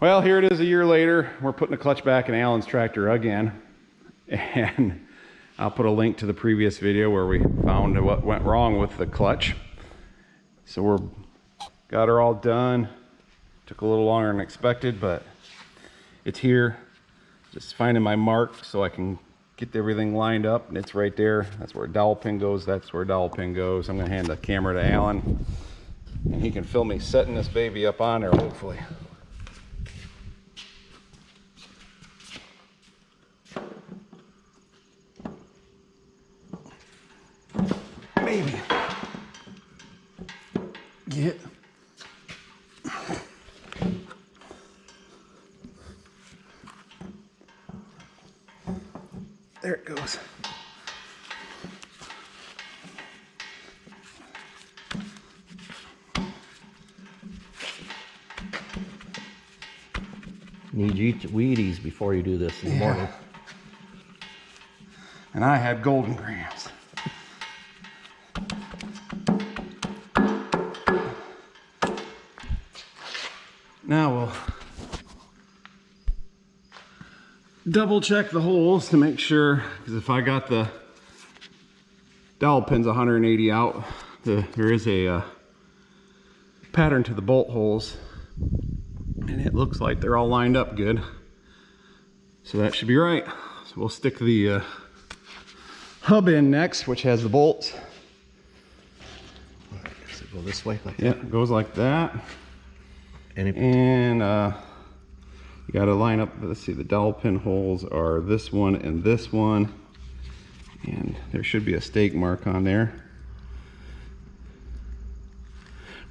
Well, here it is a year later. We're putting the clutch back in Alan's tractor again. And I'll put a link to the previous video where we found what went wrong with the clutch. So got her all done. Took a little longer than expected, but it's here. Just finding my mark so I can get everything lined up, and it's right there. That's where a dowel pin goes. That's where a dowel pin goes. I'm gonna hand the camera to Alan, and he can film me setting this baby up on there, hopefully. Maybe. Get. There it goes. Need you to Wheaties before you do this in the morning. And I had golden grams. Now we'll double check the holes to make sure, because if I got the dowel pins 180 out, there is a pattern to the bolt holes, and it looks like they're all lined up good. So that should be right. So we'll stick the hub in next, which has the bolts. Does it go this way? Like yeah, it goes like that. And you got to line up, let's see, the dowel pin holes are this one and this one, and there should be a stake mark on there.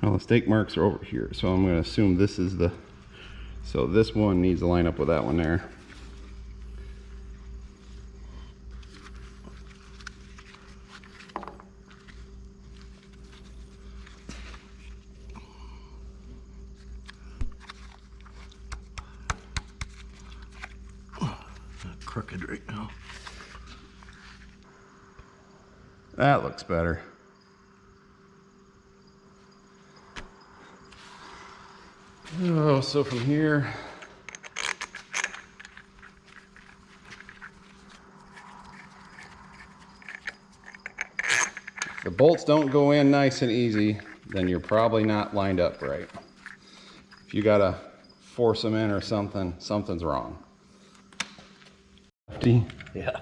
Well, the stake marks are over here, so I'm going to assume this is the, so this one needs to line up with that one there. crooked right now. That looks better. Oh, so from here, if the bolts don't go in nice and easy, then you're probably not lined up right. If you gotta force them in or something, something's wrong. Yeah.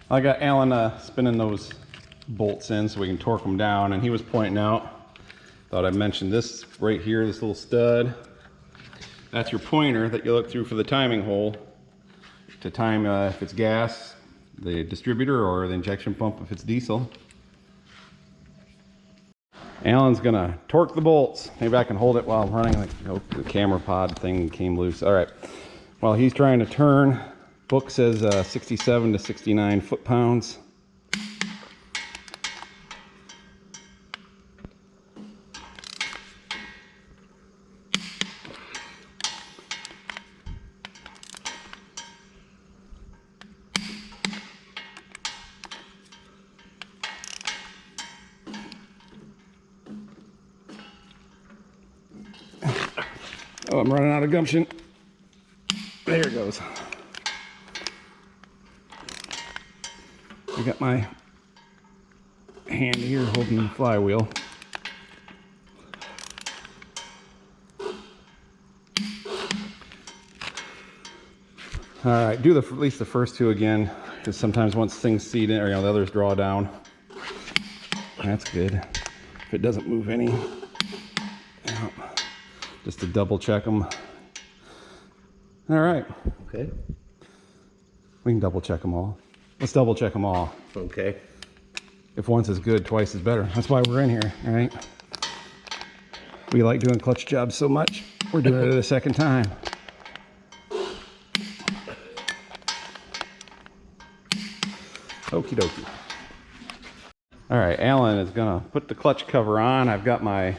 I got Alan spinning those bolts in so we can torque them down, and he was pointing out, thought I'd mention this right here, this little stud. That's your pointer that you look through for the timing hole to time if it's gas, the distributor, or the injection pump if it's diesel. Alan's gonna torque the bolts. Maybe I can hold it while I'm running. Like, oh, the camera pod thing came loose. All right. While he's trying to turn, book says 67 to 69 foot-pounds. Oh, I'm running out of gumption. There it goes. I got my hand here holding the flywheel. All right, do at least the first two again, because sometimes once things seat in, or the others draw down. That's good. If it doesn't move any, just to double check them. All right. Okay. We can double check them all. Let's double check them all. Okay. If once is good, twice is better. That's why we're in here, all right? We like doing clutch jobs so much, we're doing it a second time. Okie dokie. All right, Alan is gonna put the clutch cover on. I've got my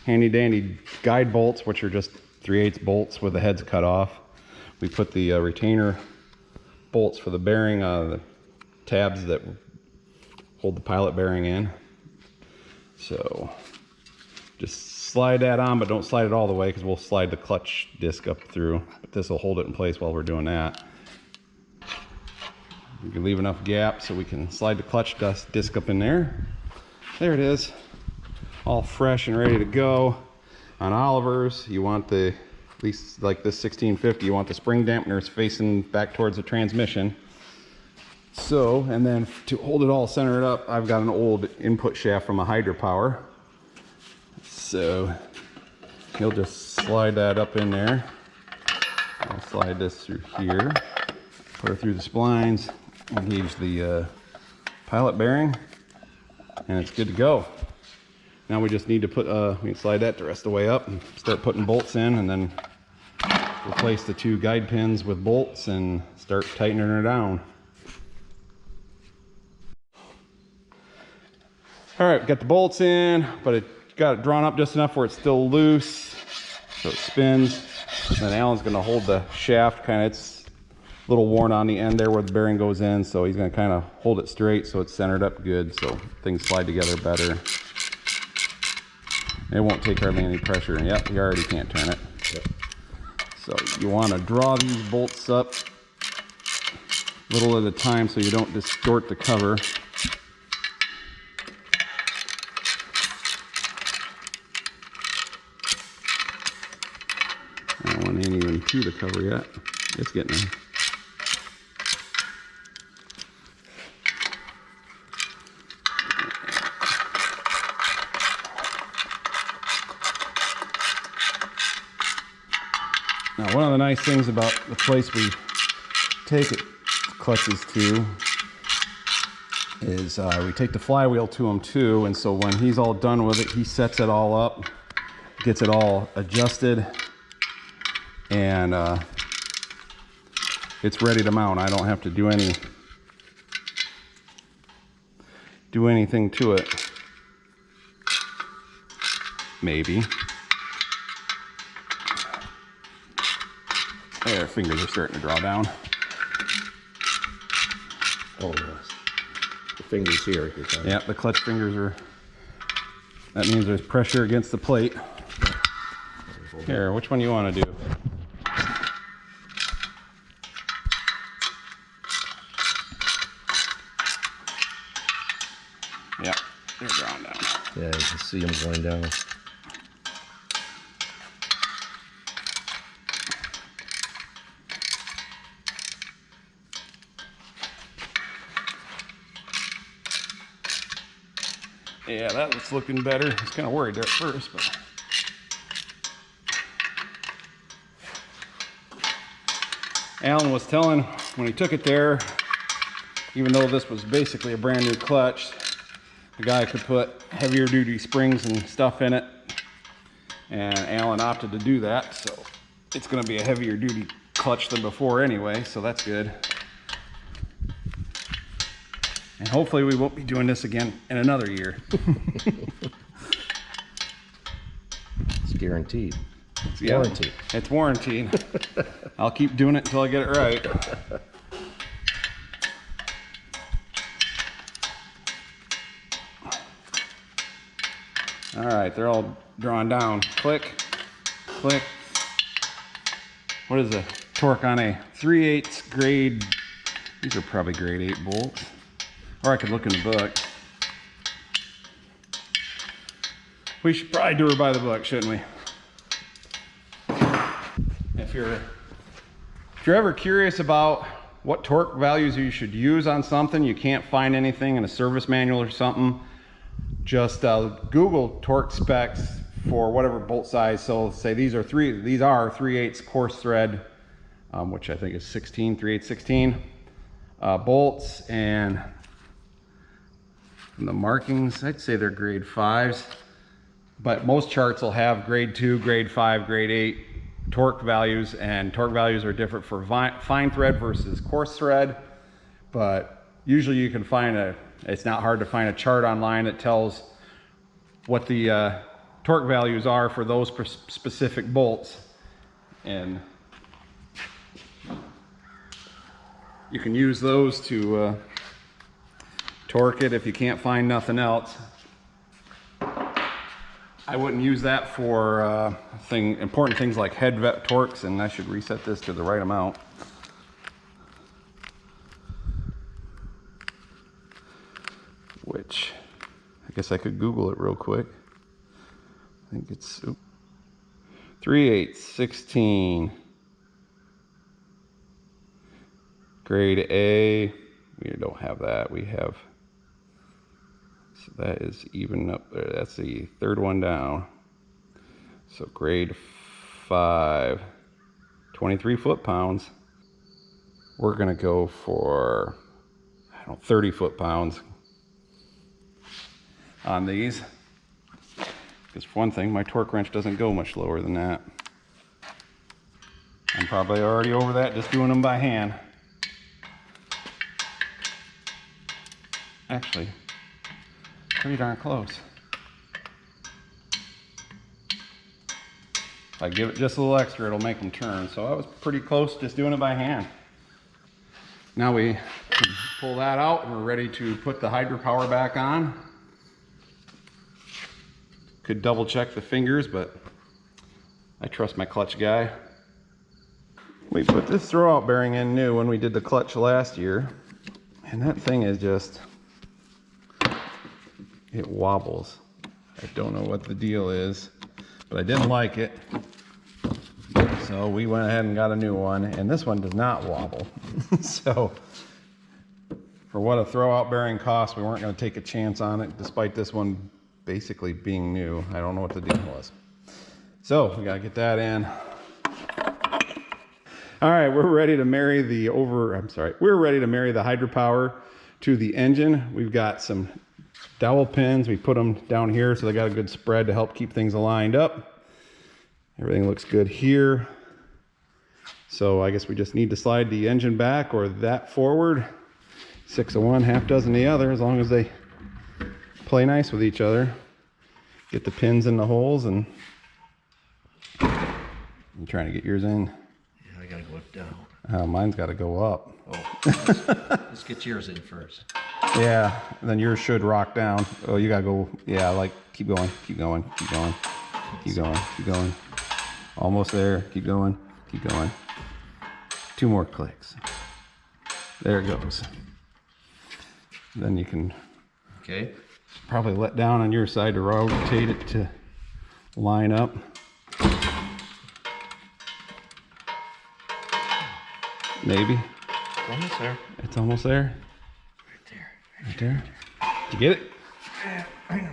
handy dandy guide bolts, which are just 3/8 bolts with the heads cut off. We put the retainer bolts for the bearing, the tabs that hold the pilot bearing in. So just slide that on, but don't slide it all the way because we'll slide the clutch disc up through. But this will hold it in place while we're doing that. You can leave enough gap so we can slide the clutch disc up in there. There it is, all fresh and ready to go. On Oliver's, you want the, at least like this 1650, you want the spring dampeners facing back towards the transmission. So, and then to hold it all centered up, I've got an old input shaft from a hydropower. So you'll just slide that up in there. I'll slide this through here, put it through the splines, engage the pilot bearing, and it's good to go. Now we just need to put, we can slide that the rest of the way up and start putting bolts in, and then replace the 2 guide pins with bolts and start tightening her down. All right, got the bolts in, but it got it drawn up just enough where it's still loose, so it spins. And then Alan's gonna hold the shaft, kind of, it's a little worn on the end there where the bearing goes in, so he's gonna kind of hold it straight so it's centered up good, so things slide together better. It won't take hardly any pressure. Yep, you already can't turn it. Yep. So you want to draw these bolts up a little at a time so you don't distort the cover. That one ain't even to the cover yet. It's getting there. Now, one of the nice things about the place we take it clutches to is we take the flywheel to him too, and so when he's all done with it, he sets it all up, gets it all adjusted, and it's ready to mount. I don't have to do anything to it. Maybe. There, fingers are starting to draw down. Oh, yes. The fingers here, you're saying. Yeah, the clutch fingers are, that means there's pressure against the plate. Here, which one do you want to do? Yeah, they're drawing down. Yeah, you can see them going down. Yeah, that was looking better. I was kind of worried there at first, but Alan was telling when he took it there, even though this was basically a brand new clutch, the guy could put heavier duty springs and stuff in it, and Alan opted to do that, so it's going to be a heavier duty clutch than before anyway, so that's good. And hopefully we won't be doing this again in another year. It's guaranteed. It's Yeah, warranted. It's warranted. I'll keep doing it until I get it right. All right, they're all drawn down. Click, click. What is the torque on a 3/8 grade? These are probably grade 8 bolts. Or I could look in the book. We should probably do her by the book, shouldn't we? If you're ever curious about what torque values you should use on something, you can't find anything in a service manual or something, just Google torque specs for whatever bolt size. So say these are 3/8 coarse thread, which I think is 3/8 16 bolts, and from the markings, I'd say they're grade 5s, but most charts will have grade 2, grade 5, grade 8 torque values, and torque values are different for fine thread versus coarse thread. But usually you can find it's not hard to find a chart online that tells what the torque values are for those specific bolts, and you can use those to torque it if you can't find nothing else. I wouldn't use that for important things like head torques, and I should reset this to the right amount. Which, I guess I could Google it real quick. I think it's 3/8, 16. Grade A, we don't have that. We have, so that is even up there. That's the third one down. So grade 5, 23 foot-pounds. We're gonna go for, I don't know, 30 foot-pounds on these. Because for one thing, my torque wrench doesn't go much lower than that. I'm probably already over that just doing them by hand. Actually, pretty darn close. If I give it just a little extra, it'll make them turn. So I was pretty close just doing it by hand. Now we can pull that out and we're ready to put the hydropower back on. Could double check the fingers, but I trust my clutch guy. We put this throwout bearing in new when we did the clutch last year, and that thing is just, it wobbles. I don't know what the deal is, but I didn't like it. So we went ahead and got a new one, and this one does not wobble. So for what a throwout bearing cost, we weren't going to take a chance on it, despite this one basically being new. I don't know what the deal was. So we got to get that in. All right, we're ready to marry the hydropower to the engine. We've got some dowel pins. We put them down here so they got a good spread to help keep things aligned up. Everything looks good here. So I guess we just need to slide the engine back or that forward. 6 of one, half dozen the other, as long as they play nice with each other. Get the pins in the holes, and I'm trying to get yours in. Yeah, I gotta go down. Mine's got to go up. Oh, let's get yours in first. Yeah, then yours should rock down. Oh, you gotta go. Yeah, like keep going, keep going, keep going, keep going, keep going. Almost there. Keep going, keep going. 2 more clicks. There it goes. Then you can probably let down on your side to rotate it to line up. Maybe. It's almost there. It's almost there. Right there. Did you get it? Yeah, I know.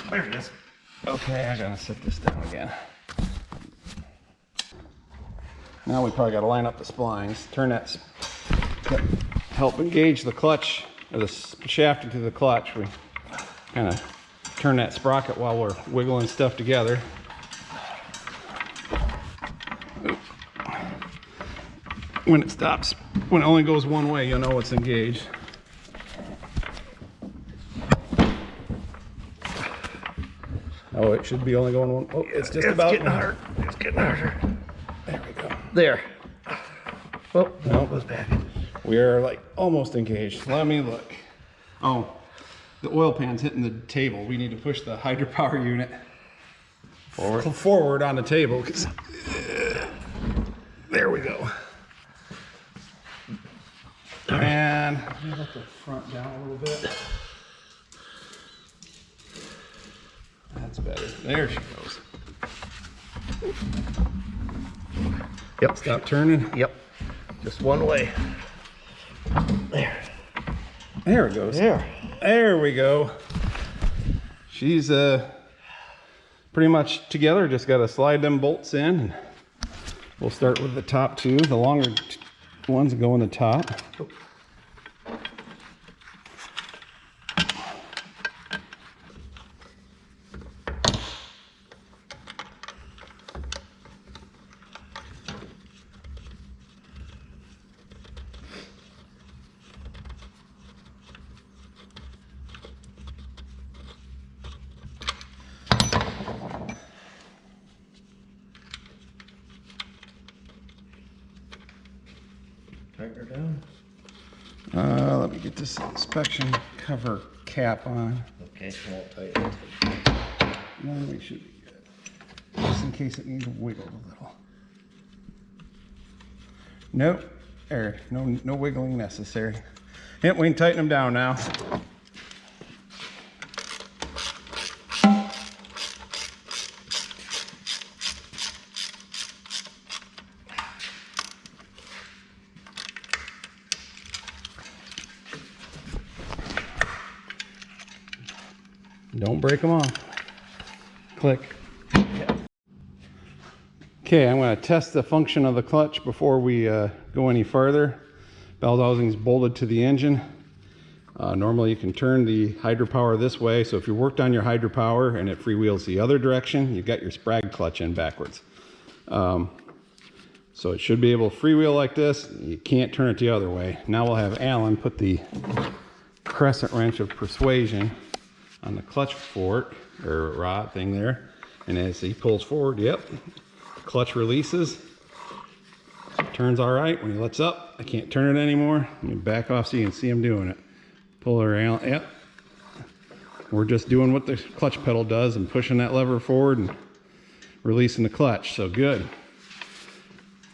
There it is. Okay, I gotta set this down again. Now we probably gotta line up the splines. Turn that, help engage the clutch, or the shaft into the clutch. We kind of turn that sprocket while we're wiggling stuff together. When it stops, when it only goes one way, you'll know it's engaged. Oh, it should be only going one. Oh, it's just about. Getting hard. It's getting harder. There we go. There. Oh, no, it goes back. We are like almost engaged. Let me look. Oh, the oil pan's hitting the table. We need to push the hydropower unit forward on the table. There we go. And let the front down a little bit. That's better. There she goes. Yep. Stop turning. Yep. Just one way. There. There it goes. There. There we go. She's pretty much together. Just got to slide them bolts in. We'll start with the top 2. The longer ones go in the top. Tighten her down. Let me get this inspection cover cap on. Okay, I won't tighten it. then we should be good. Just in case it needs wiggled a little. Nope, there, no wiggling necessary. Yep, we can tighten them down now. Don't break them off. Click. Okay, I'm going to test the function of the clutch before we go any further. Belt housing's bolted to the engine. Normally you can turn the hydropower this way, so if you worked on your hydropower and it freewheels the other direction, you've got your sprag clutch in backwards. So it should be able to freewheel like this. You can't turn it the other way. Now we'll have Alan put the crescent wrench of persuasion on the clutch fork or rod thing there, and as he pulls forward, yep, clutch releases, turns all right. When he lets up, I can't turn it anymore. Let me back off so you can see him doing it. Pull her out, yep. We're just doing what the clutch pedal does and pushing that lever forward and releasing the clutch, so good.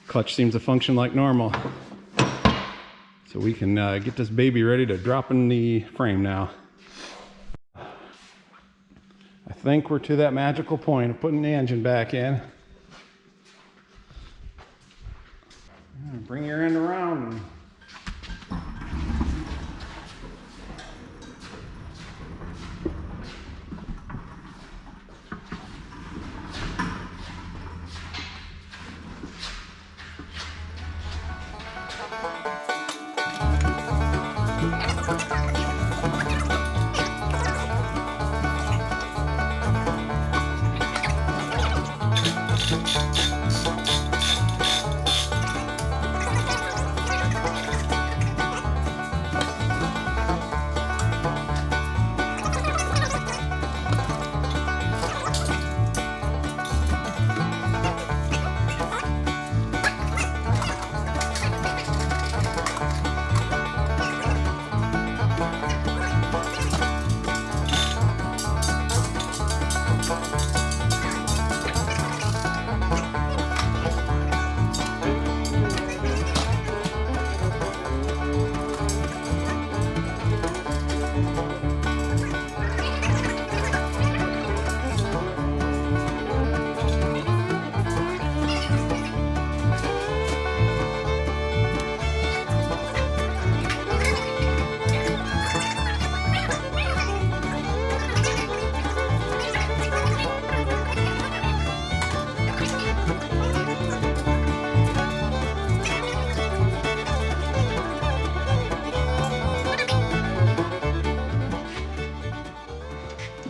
Clutch seems to function like normal. So we can get this baby ready to drop in the frame now. I think we're to that magical point of putting the engine back in. Bring your end around.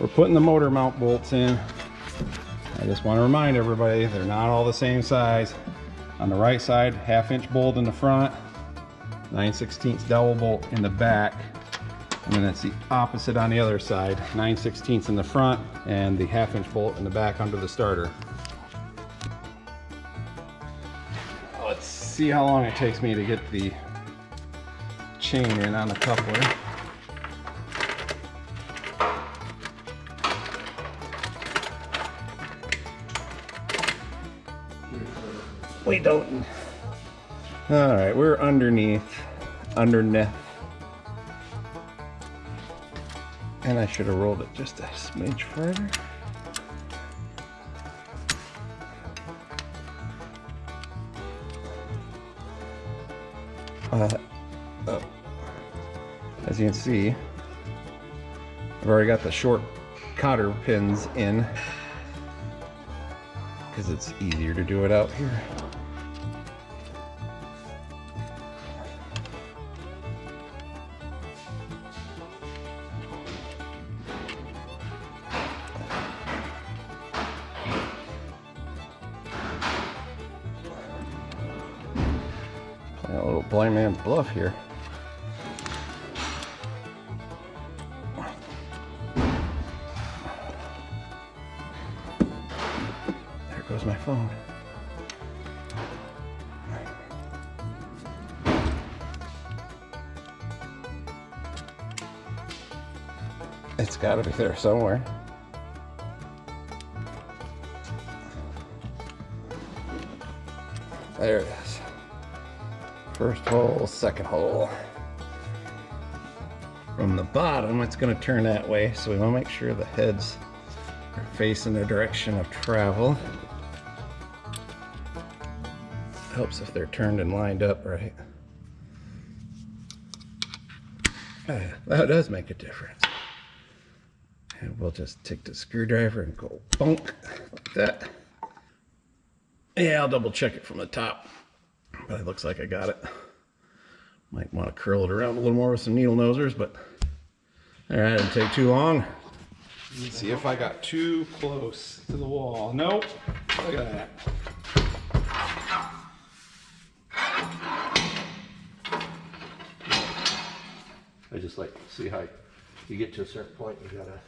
We're putting the motor mount bolts in. I just want to remind everybody, they're not all the same size. On the right side, 1/2-inch bolt in the front, 9/16 dowel bolt in the back, and then it's the opposite on the other side, 9/16 in the front and the 1/2-inch bolt in the back under the starter. Let's see how long it takes me to get the chain in on the coupler. We don't. All right, we're underneath. And I should have rolled it just a smidge further. As you can see, I've already got the short cotter pins in because it's easier to do it out here. Playing a little blind man's bluff here. There goes my phone. It's got to be there somewhere. There it is. First hole, second hole. From the bottom, it's going to turn that way, so we want to make sure the heads are facing the direction of travel. Helps if they're turned and lined up right. That does make a difference. And we'll just take the screwdriver and go bonk like that. Yeah, I'll double check it from the top, but it looks like I got it. Might want to curl it around a little more with some needle nosers, but all right, didn't take too long. Let's see if I got too close to the wall. Nope, look at that. I just like to see how you get to a certain point, you gotta.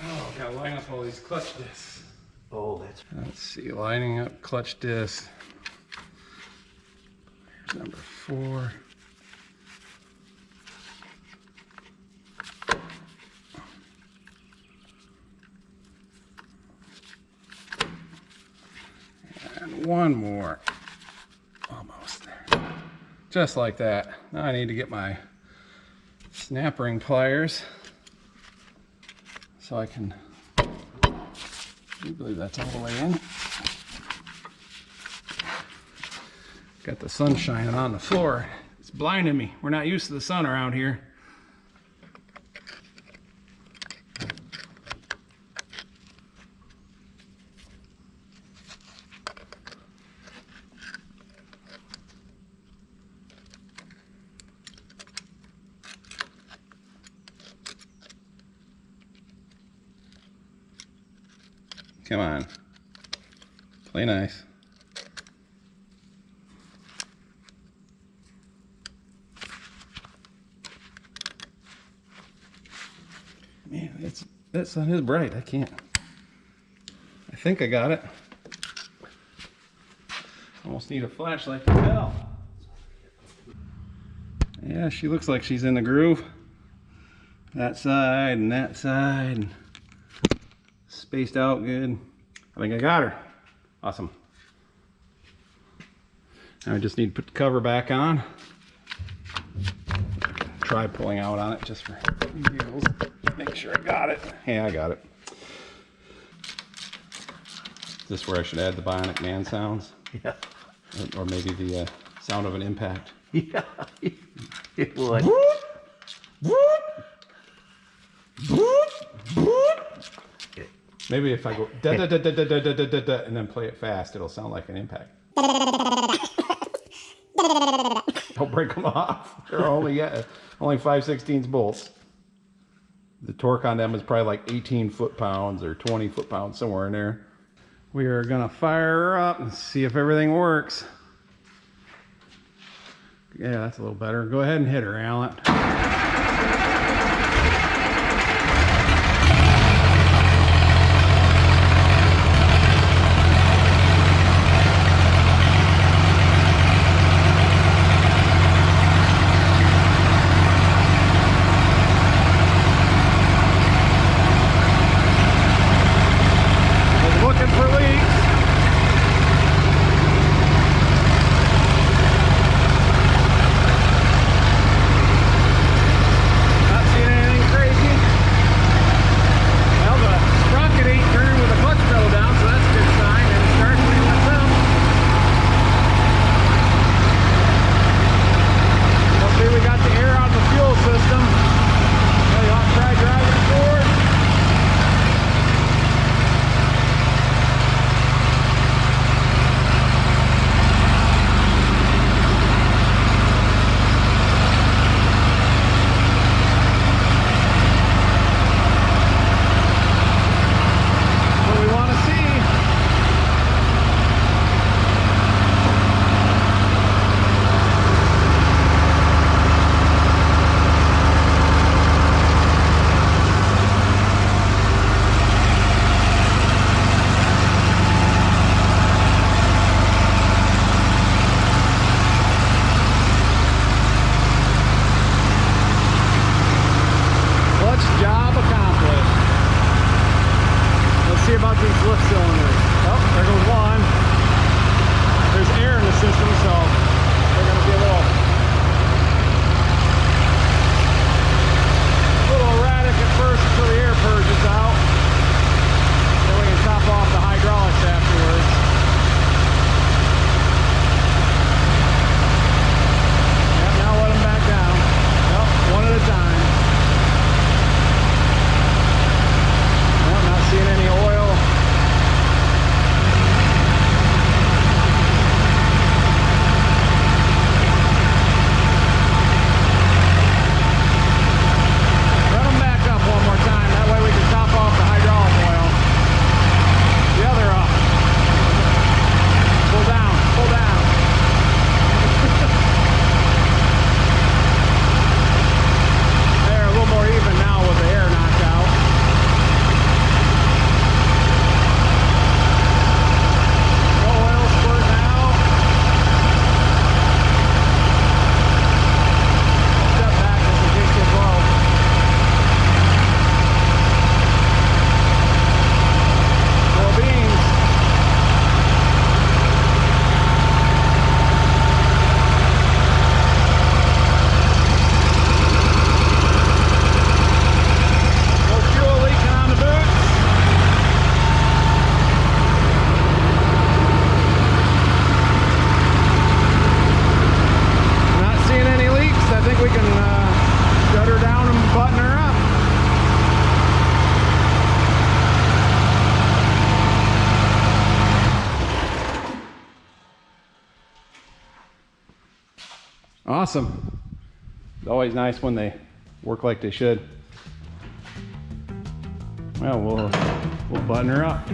Oh, gotta line up all these clutch discs. Oh, that's. Let's see, lining up clutch discs. Here's number 4. And one more. Almost there. Just like that. Now I need to get my snap ring pliers so I can. I believe that's all the way in. Got the sun shining on the floor. It's blinding me. We're not used to the sun around here. Come on. Play nice. Man, that sun is bright. I can't. I think I got it. Almost need a flashlight to tell. Yeah, she looks like she's in the groove. That side and that side. Spaced out good. I think I got her. Awesome. Now I just need to put the cover back on. Try pulling out on it just for giggles. Make sure I got it. Hey, I got it. Is this where I should add the Bionic Man sounds? Yeah. Or maybe the sound of an impact? Yeah. It would. Maybe if I go da da da da da da da da da da and then play it fast, it'll sound like an impact. Don't break them off. They're only 5/16 bolts. The torque on them is probably like 18 foot-pounds or 20 foot-pounds, somewhere in there. We are gonna fire her up and see if everything works. Yeah, that's a little better. Go ahead and hit her, Alan. Job accomplished. Let's see about these lift cylinders. Oh, there goes one. There's air in the system, so they're going to be a little erratic at first until the air purges out. Then we can top off the hydraulics afterwards. Yep, now let them back down. Yep, one at a time. Yep, not seeing any oil. Run them back up one more time. That way we can top off the hydraulic oil. The other up. Pull down, pull down. There, a little more even now with the air knocked out. No oil squirt now. Step back just in case they blow. More beans. No fuel leaking on the boots. Not seeing any leaks. I think we can shut her down and button her up. Awesome. It's always nice when they work like they should. Well, we'll button her up.